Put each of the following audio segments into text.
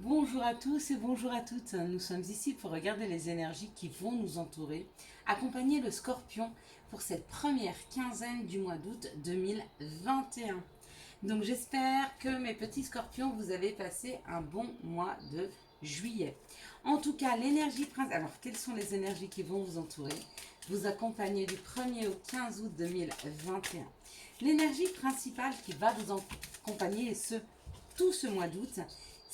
Bonjour à tous et bonjour à toutes. Nous sommes ici pour regarder les énergies qui vont nous entourer, accompagner le Scorpion pour cette première quinzaine du mois d'août 2021. Donc j'espère que mes petits Scorpions, vous avez passé un bon mois de juillet. En tout cas, l'énergie principale. Alors, quelles sont les énergies qui vont vous entourer, vous accompagner du 1er au 15 août 2021? L'énergie principale qui va vous accompagner, et ce, tout ce mois d'août,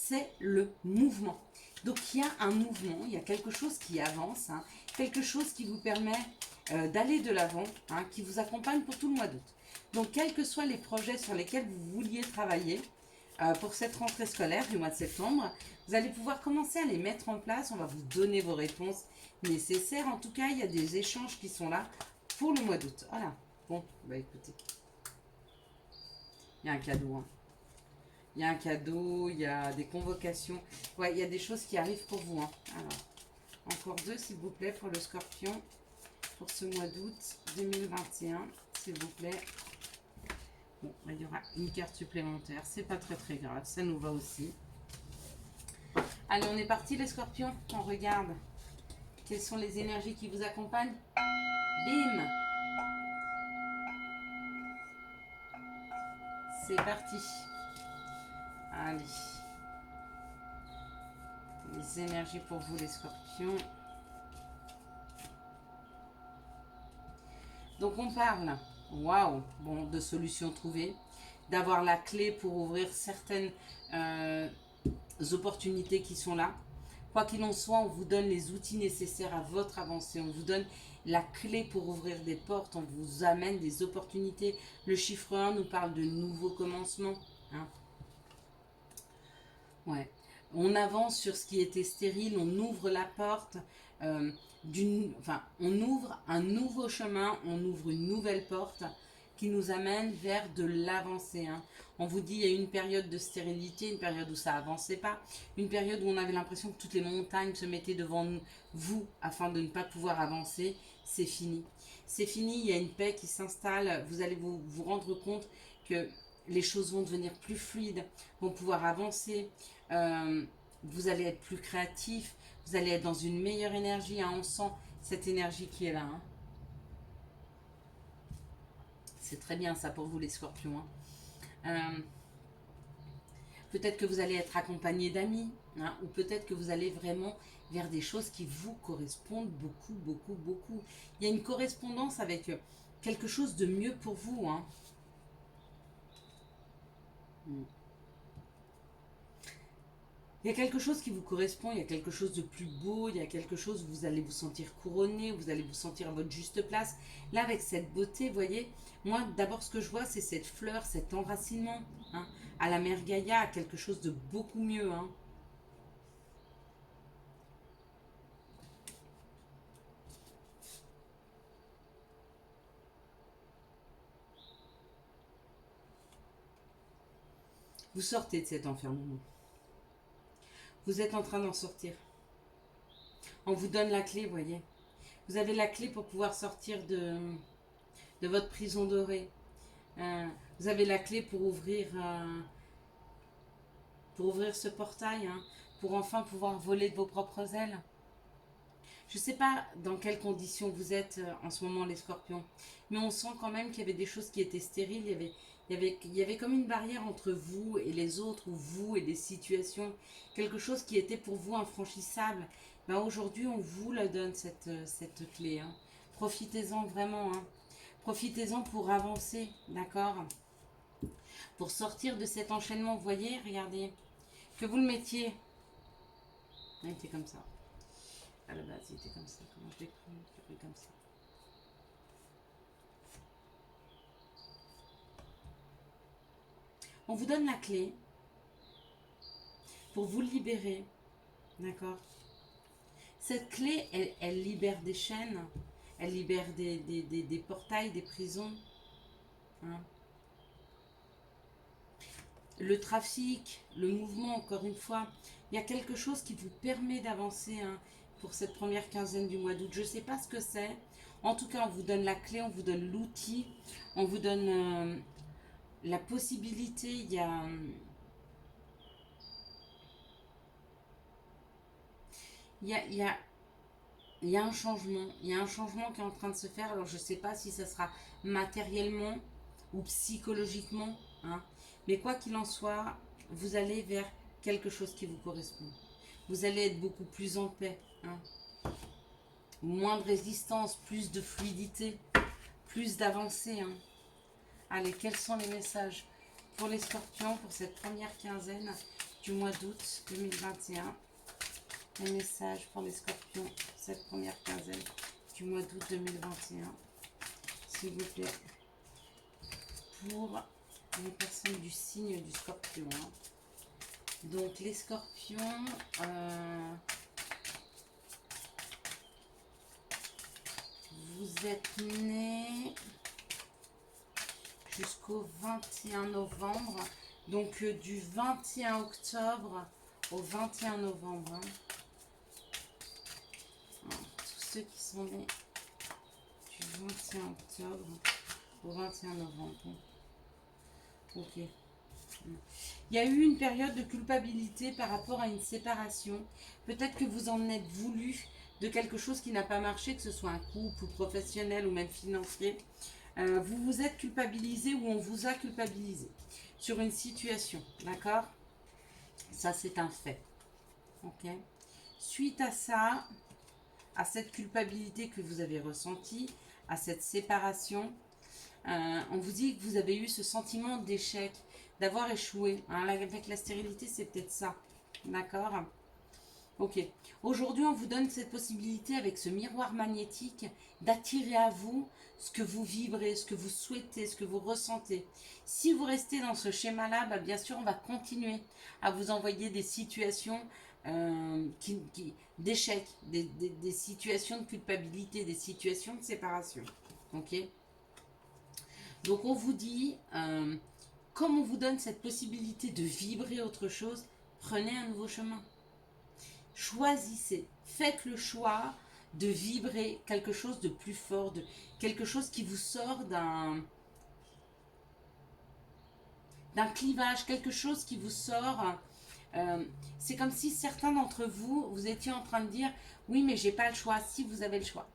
c'est le mouvement. Donc il y a un mouvement, il y a quelque chose qui avance, hein, quelque chose qui vous permet d'aller de l'avant, hein, qui vous accompagne pour tout le mois d'août. Donc quels que soient les projets sur lesquels vous vouliez travailler pour cette rentrée scolaire du mois de septembre, vous allez pouvoir commencer à les mettre en place. On va vous donner vos réponses nécessaires. En tout cas, il y a des échanges qui sont là pour le mois d'août. Voilà. Bon, bah écoutez, il y a un cadeau, hein. Il y a un cadeau, il y a des convocations. Ouais, il y a des choses qui arrivent pour vous, hein. Alors, encore deux, s'il vous plaît, pour le Scorpion, pour ce mois d'août 2021, s'il vous plaît. Bon, il y aura une carte supplémentaire. C'est pas très très grave, ça nous va aussi. Allez, on est parti, les Scorpions. On regarde. Quelles sont les énergies qui vous accompagnent? Bim! C'est parti. Allez. Les énergies pour vous, les Scorpions. Donc on parle, waouh, bon, de solutions trouvées, d'avoir la clé pour ouvrir certaines opportunités qui sont là. Quoi qu'il en soit, on vous donne les outils nécessaires à votre avancée. On vous donne la clé pour ouvrir des portes. On vous amène des opportunités. Le chiffre 1 nous parle de nouveaux commencements, hein. Ouais. On avance sur ce qui était stérile, on ouvre la porte on ouvre un nouveau chemin, on ouvre une nouvelle porte qui nous amène vers de l'avancée, hein. On vous dit il y a eu une période de stérilité, une période où ça avançait pas, une période où on avait l'impression que toutes les montagnes se mettaient devant vous afin de ne pas pouvoir avancer. C'est fini. C'est fini, il y a une paix qui s'installe, vous allez vous rendre compte que les choses vont devenir plus fluides, vont pouvoir avancer, euh, vous allez être plus créatif, vous allez être dans une meilleure énergie, hein. On sent cette énergie qui est là, hein. C'est très bien ça pour vous les scorpions, hein. Peut-être que vous allez être accompagné d'amis, hein, ou peut-être que vous allez vraiment vers des choses qui vous correspondent beaucoup, beaucoup, beaucoup. Il y a une correspondance avec quelque chose de mieux pour vous, hein. Mm. Il y a quelque chose qui vous correspond, il y a quelque chose de plus beau, il y a quelque chose où vous allez vous sentir couronné, vous allez vous sentir à votre juste place. Là, avec cette beauté, vous voyez, moi, d'abord, ce que je vois, c'est cette fleur, cet enracinement, hein, à la mère Gaïa, à quelque chose de beaucoup mieux, hein. Vous sortez de cet enfermement. Vous êtes en train d'en sortir. On vous donne la clé, vous voyez. Vous avez la clé pour pouvoir sortir de votre prison dorée. Vous avez la clé pour ouvrir ce portail, hein, pour enfin pouvoir voler de vos propres ailes. Je ne sais pas dans quelles conditions vous êtes en ce moment les scorpions, mais on sent quand même qu'il y avait des choses qui étaient stériles, il y avait comme une barrière entre vous et les autres, ou vous et les situations, quelque chose qui était pour vous infranchissable. Ben aujourd'hui, on vous la donne, cette clé, hein. Profitez-en vraiment, hein. Profitez-en pour avancer, d'accord? Pour sortir de cet enchaînement, vous voyez, regardez, que vous le mettiez. Il était comme ça. À la base, il était comme ça. Comment je l'ai pris? Je l'ai pris comme ça. On vous donne la clé pour vous libérer, d'accord? Cette clé, elle libère des chaînes, elle libère des portails, des prisons, hein. Le trafic, le mouvement, encore une fois, il y a quelque chose qui vous permet d'avancer, hein, pour cette première quinzaine du mois d'août. Je ne sais pas ce que c'est. En tout cas, on vous donne la clé, on vous donne l'outil, on vous donne la possibilité. Il y a Il y a, il y a, il y a un changement. Il y a un changement qui est en train de se faire. Alors, je ne sais pas si ça sera matériellement ou psychologiquement, hein. Mais quoi qu'il en soit, vous allez vers quelque chose qui vous correspond. Vous allez être beaucoup plus en paix, hein. Moins de résistance, plus de fluidité, plus d'avancée, hein. Allez, quels sont les messages pour les scorpions pour cette première quinzaine du mois d'août 2021? Les messages pour les scorpions cette première quinzaine du mois d'août 2021, s'il vous plaît, pour les personnes du signe du scorpion, hein. Donc les scorpions, vous êtes nés jusqu'au 21 novembre, donc du 21 octobre au 21 novembre, hein. Tous ceux qui sont nés du 21 octobre au 21 novembre. Ok. Il y a eu une période de culpabilité par rapport à une séparation. Peut-être que vous en êtes voulu de quelque chose qui n'a pas marché, que ce soit un couple ou professionnel ou même financier. Vous vous êtes culpabilisé ou on vous a culpabilisé sur une situation. D'accord? Ça, c'est un fait. Ok? Suite à ça, à cette culpabilité que vous avez ressentie, à cette séparation, on vous dit que vous avez eu ce sentiment d'échec, d'avoir échoué, hein. Avec la stérilité, c'est peut-être ça. D'accord? Ok. Aujourd'hui, on vous donne cette possibilité avec ce miroir magnétique d'attirer à vous ce que vous vibrez, ce que vous souhaitez, ce que vous ressentez. Si vous restez dans ce schéma-là, bah, bien sûr, on va continuer à vous envoyer des situations d'échec, des situations de culpabilité, des situations de séparation. Ok? Donc on vous dit, comme on vous donne cette possibilité de vibrer autre chose, prenez un nouveau chemin. Choisissez, faites le choix de vibrer quelque chose de plus fort, de quelque chose qui vous sort d'un clivage, quelque chose qui vous sort. C'est comme si certains d'entre vous, vous étiez en train de dire, oui mais j'ai pas le choix. Si, vous avez le choix.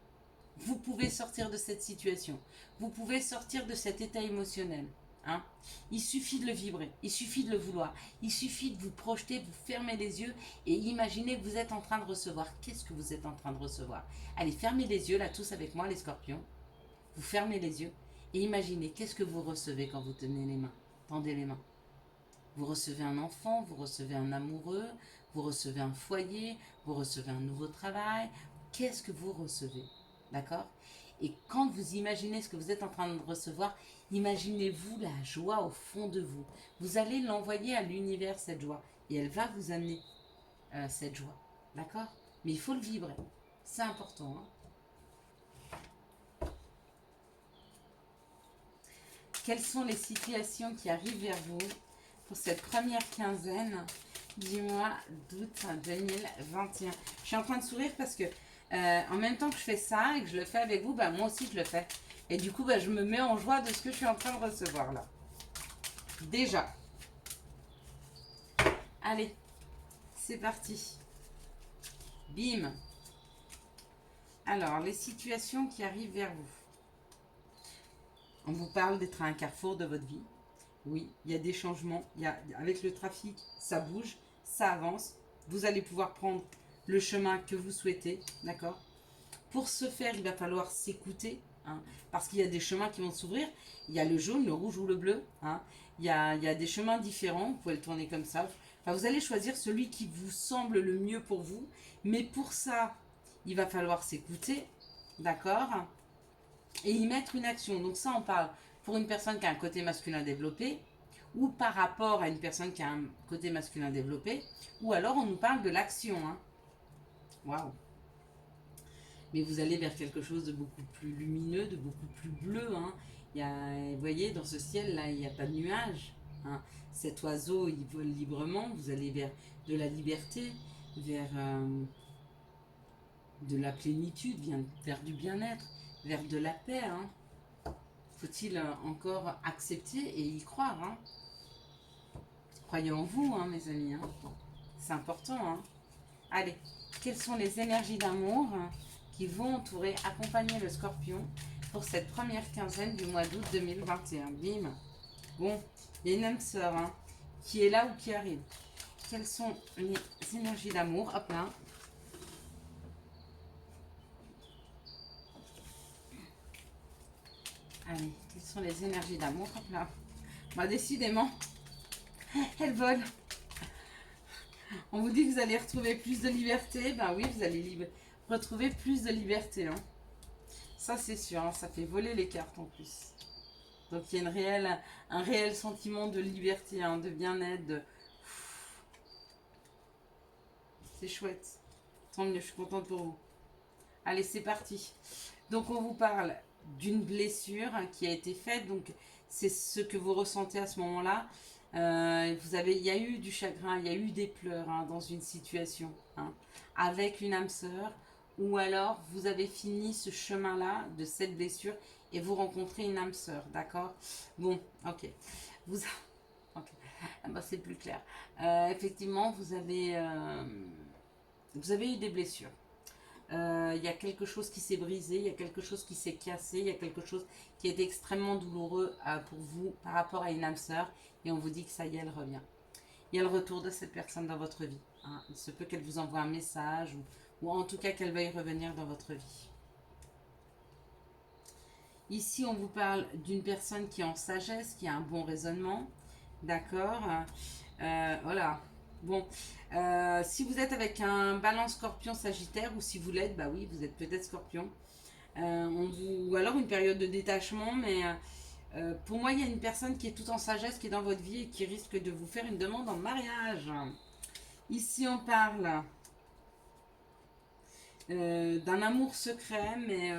Vous pouvez sortir de cette situation. Vous pouvez sortir de cet état émotionnel. Hein. Il suffit de le vibrer, il suffit de le vouloir, il suffit de vous projeter, vous fermer les yeux et imaginez que vous êtes en train de recevoir. Qu'est-ce que vous êtes en train de recevoir? Allez, fermez les yeux, là, tous avec moi, les scorpions. Vous fermez les yeux et imaginez qu'est-ce que vous recevez quand vous tenez les mains. Tendez les mains. Vous recevez un enfant, vous recevez un amoureux, vous recevez un foyer, vous recevez un nouveau travail. Qu'est-ce que vous recevez? D'accord? Et quand vous imaginez ce que vous êtes en train de recevoir, imaginez-vous la joie au fond de vous. Vous allez l'envoyer à l'univers, cette joie. Et elle va vous amener cette joie. D'accord? Mais il faut le vibrer. C'est important. Hein. Quelles sont les situations qui arrivent vers vous pour cette première quinzaine du mois d'août 2021? Je suis en train de sourire parce que en même temps que je fais ça et que je le fais avec vous, bah, moi aussi je le fais. Et du coup, bah, je me mets en joie de ce que je suis en train de recevoir là. Déjà. Allez, c'est parti. Bim. Alors, les situations qui arrivent vers vous. On vous parle d'être à un carrefour de votre vie. Oui, il y a des changements. Avec le trafic, ça bouge, ça avance. Vous allez pouvoir prendre le chemin que vous souhaitez. D'accord? Pour ce faire, il va falloir s'écouter. Hein, parce qu'il y a des chemins qui vont s'ouvrir. Il y a le jaune, le rouge ou le bleu. Hein, il y a des chemins différents. Vous pouvez le tourner comme ça. Enfin, vous allez choisir celui qui vous semble le mieux pour vous. Mais pour ça, il va falloir s'écouter. D'accord? Et y mettre une action. Donc ça, on parle pour une personne qui a un côté masculin développé, ou par rapport à une personne qui a un côté masculin développé, ou alors on nous parle de l'action. Hein. Waouh! Mais vous allez vers quelque chose de beaucoup plus lumineux, de beaucoup plus bleu. Hein. Vous voyez, dans ce ciel-là, il n'y a pas de nuages. Hein. Cet oiseau, il vole librement. Vous allez vers de la liberté, vers de la plénitude, vers du bien-être, vers de la paix. Hein. Faut-il encore accepter et y croire. Hein. Croyez en vous, hein, mes amis. Hein. C'est important. Hein. Allez, Quelles sont les énergies d'amour qui vont entourer, accompagner le Scorpion pour cette première quinzaine du mois d'août 2021? Bim. Bon, il y a une âme sœur qui est là ou qui arrive. Quelles sont les énergies d'amour? Hop là. Allez, quelles sont les énergies d'amour? Hop là. Bah, décidément, elles volent. On vous dit que vous allez retrouver plus de liberté. Ben oui, vous allez retrouver plus de liberté. Ça, c'est sûr. Ça fait voler les cartes en plus. Donc, il y a un réel sentiment de liberté, de bien-être. C'est chouette. Tant mieux, je suis contente pour vous. Allez, c'est parti. Donc, on vous parle d'une blessure qui a été faite. Donc, c'est ce que vous ressentez à ce moment-là. Il y a eu du chagrin, il y a eu des pleurs dans une situation avec une âme sœur, ou alors vous avez fini ce chemin-là de cette blessure et vous rencontrez une âme sœur, d'accord? Bon, ok. Vous, ok. Ah bah, c'est plus clair. Effectivement, vous avez eu des blessures. Il y a quelque chose qui s'est brisé, il y a quelque chose qui s'est cassé, il y a quelque chose qui est extrêmement douloureux pour vous par rapport à une âme sœur, et on vous dit que ça y est, elle revient. Il y a le retour de cette personne dans votre vie. Il se peut qu'elle vous envoie un message, ou en tout cas qu'elle veuille revenir dans votre vie. Ici, on vous parle d'une personne qui est en sagesse, qui a un bon raisonnement, d'accord? Voilà. Bon, si vous êtes avec un balance scorpion sagittaire, ou si vous l'êtes, bah oui, vous êtes peut-être scorpion. Ou alors une période de détachement, mais pour moi, il y a une personne qui est tout en sagesse, qui est dans votre vie et qui risque de vous faire une demande en mariage. Ici, on parle d'un amour secret, mais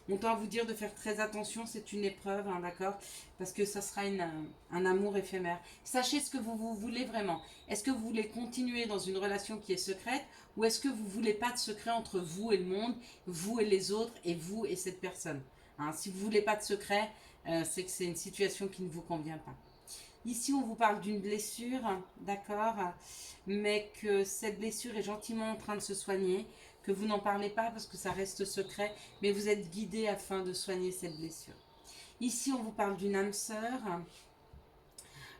on tend à vous dire de faire très attention, c'est une épreuve, d'accord? Parce que ça sera un amour éphémère. Sachez ce que vous voulez vraiment. Est-ce que vous voulez continuer dans une relation qui est secrète, ou est-ce que vous voulez pas de secret entre vous et le monde, vous et les autres, et vous et cette personne? Si vous voulez pas de secret, c'est que c'est une situation qui ne vous convient pas. Ici, on vous parle d'une blessure, d'accord, mais que cette blessure est gentiment en train de se soigner, que vous n'en parlez pas parce que ça reste secret, mais vous êtes guidé afin de soigner cette blessure. Ici, on vous parle d'une âme sœur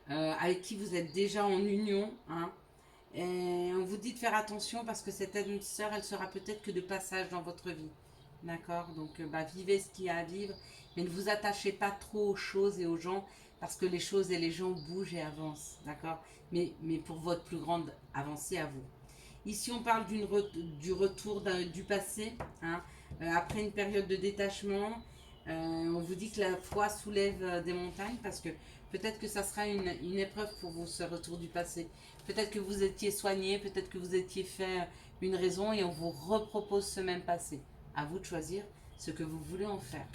avec qui vous êtes déjà en union, et on vous dit de faire attention parce que cette âme sœur, elle sera peut-être que de passage dans votre vie. D'accord? Donc, vivez ce qu'il y a à vivre, mais ne vous attachez pas trop aux choses et aux gens parce que les choses et les gens bougent et avancent. D'accord? Mais pour votre plus grande avancée à vous. Ici, on parle du retour du passé, après une période de détachement. On vous dit que la foi soulève des montagnes parce que peut-être que ça sera une épreuve pour vous, ce retour du passé. Peut-être que vous étiez soigné, peut-être que vous étiez fait une raison et on vous repropose ce même passé. À vous de choisir ce que vous voulez en faire.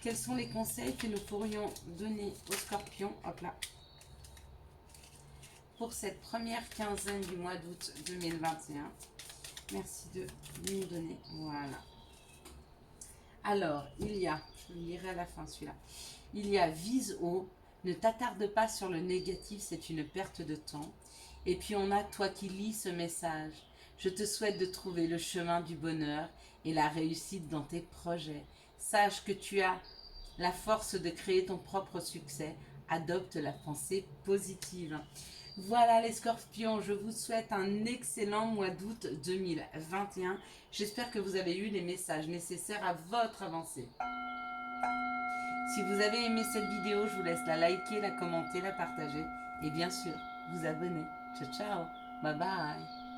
Quels sont les conseils que nous pourrions donner aux scorpions? Hop là. Pour cette première quinzaine du mois d'août 2021. Merci de nous donner. Voilà. Alors, je le lirai à la fin celui-là. Il y a vise haut, ne t'attarde pas sur le négatif, c'est une perte de temps. Et puis on a toi qui lis ce message. Je te souhaite de trouver le chemin du bonheur et la réussite dans tes projets. Sache que tu as la force de créer ton propre succès. Adopte la pensée positive. Voilà les scorpions, je vous souhaite un excellent mois d'août 2021. J'espère que vous avez eu les messages nécessaires à votre avancée. Si vous avez aimé cette vidéo, je vous laisse la liker, la commenter, la partager et bien sûr vous abonner. Ciao ciao, bye bye.